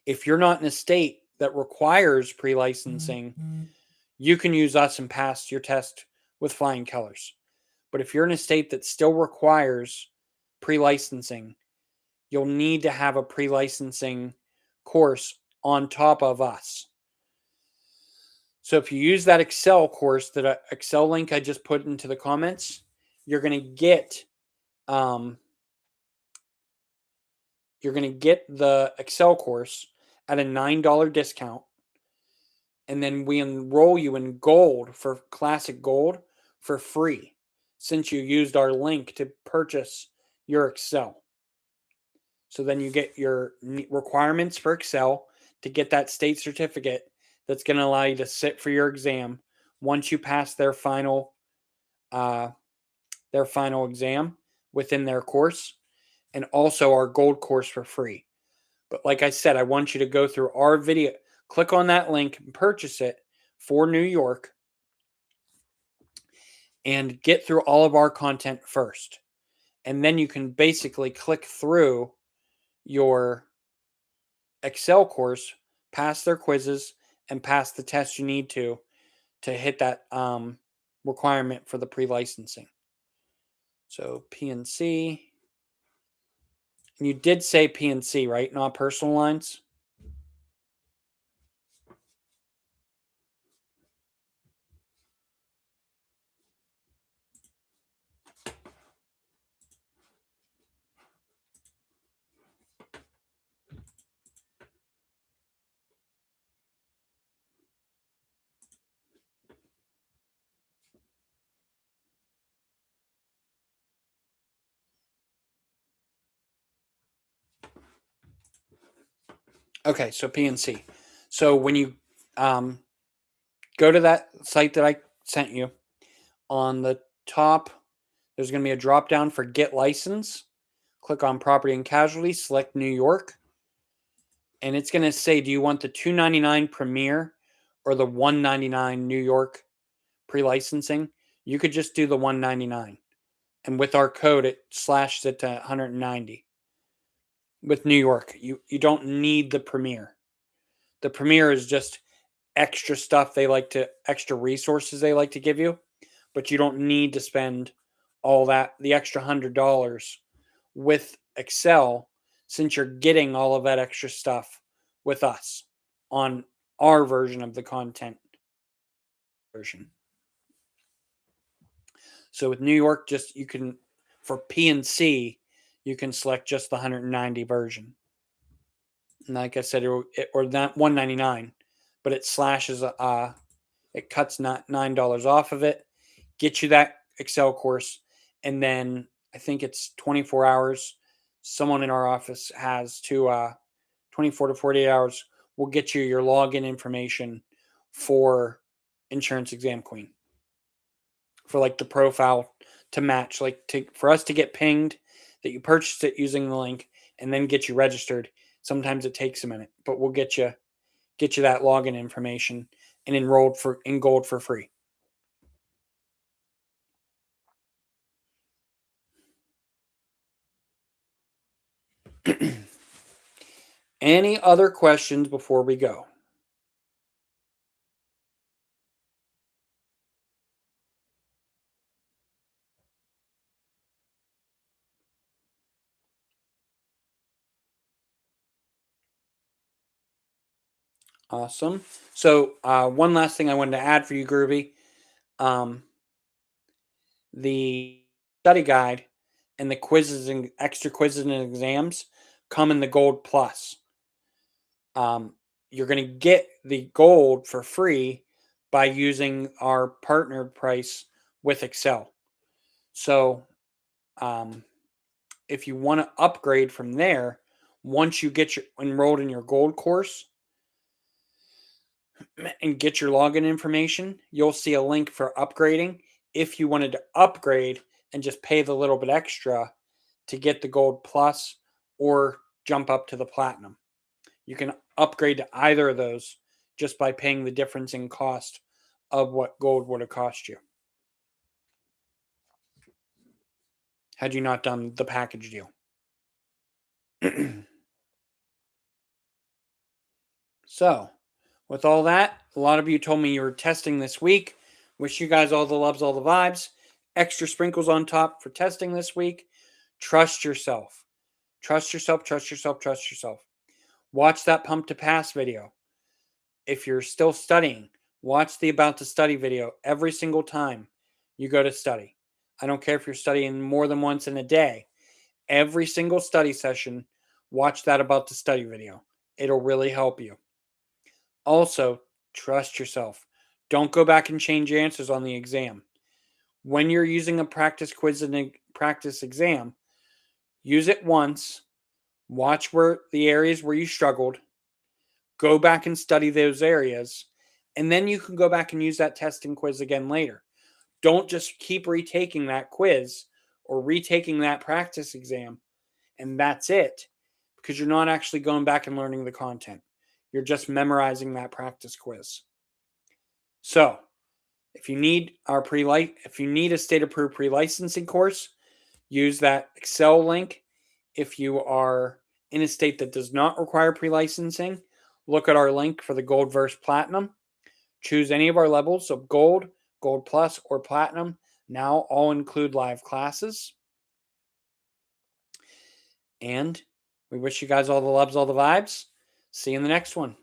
If you're not in a state that requires pre-licensing, you can use us and pass your test with flying colors. But if you're in a state that still requires pre-licensing, you'll need to have a pre-licensing course on top of us. So if you use that Excel course, that Excel link I just put into the comments, you're going to get the Excel course at a $9 discount. And then we enroll you in gold, for classic gold, for free, since you used our link to purchase your Excel. So then you get your requirements for Excel to get that state certificate that's going to allow you to sit for your exam once you pass their final exam within their course, and also our gold course for free. But like I said, I want you to go through our video, click on that link and purchase it for New York, and get through all of our content first. And then you can basically click through your Excel course, pass their quizzes, and pass the test you need to hit that requirement for the pre-licensing. So PNC. And you did say PNC, right? Not personal lines? Okay, so PNC. So when you go to that site that I sent you. On the top, there's going to be a drop down for Get License. Click on Property and Casualty, select New York. And it's going to say, do you want the $299 Premier or the $199 New York pre-licensing? You could just do the $199. And with our code, it slashes it to $190. With New York, you don't need the Premier. The Premier is just extra stuff extra resources they like to give you, but you don't need to spend all that, the extra $100 with Excel, since you're getting all of that extra stuff with us on our version of the content version. So with New York, just you can, for P&C, you can select just the 190 version. And like I said, or not 199, but it slashes, it cuts $9 off of it, get you that Excel course, and then I think it's 24 hours. Someone in our office has to 24 to 48 hours. We'll get you your login information for Insurance Exam Queen, for like the profile to match, for us to get pinged that you purchased it using the link and then get you registered. Sometimes it takes a minute, but we'll get you that login information and enrolled in Gold for free. Any other questions before we go? Awesome. So one last thing I wanted to add for you, Groovy. The study guide and the quizzes and extra quizzes and exams come in the Gold Plus. You're going to get the Gold for free by using our partner price with Excel. So if you want to upgrade from there, once you get enrolled in your Gold course and get your login information, you'll see a link for upgrading. If you wanted to upgrade and just pay the little bit extra to get the Gold Plus or jump up to the Platinum, you can upgrade to either of those just by paying the difference in cost of what Gold would have cost you had you not done the package deal. So, with all that, a lot of you told me you were testing this week. Wish you guys all the loves, all the vibes. Extra sprinkles on top for testing this week. Trust yourself. Trust yourself, trust yourself, trust yourself. Watch that pump to pass video. If you're still studying, watch the about to study video every single time you go to study. I don't care if you're studying more than once in a day. Every single study session, watch that about to study video. It'll really help you. Also, trust yourself. Don't go back and change your answers on the exam. When you're using a practice quiz and a practice exam, use it once, watch where the areas where you struggled, go back and study those areas, and then you can go back and use that test and quiz again later. Don't just keep retaking that quiz or retaking that practice exam, and that's it, because you're not actually going back and learning the content. You're just memorizing that practice quiz. So, if you need a state approved pre-licensing course, use that Excel link. If you are in a state that does not require pre-licensing, look at our link for the Gold versus Platinum. Choose any of our levels of Gold, Gold Plus, or Platinum. Now all include live classes. And we wish you guys all the loves, all the vibes. See you in the next one.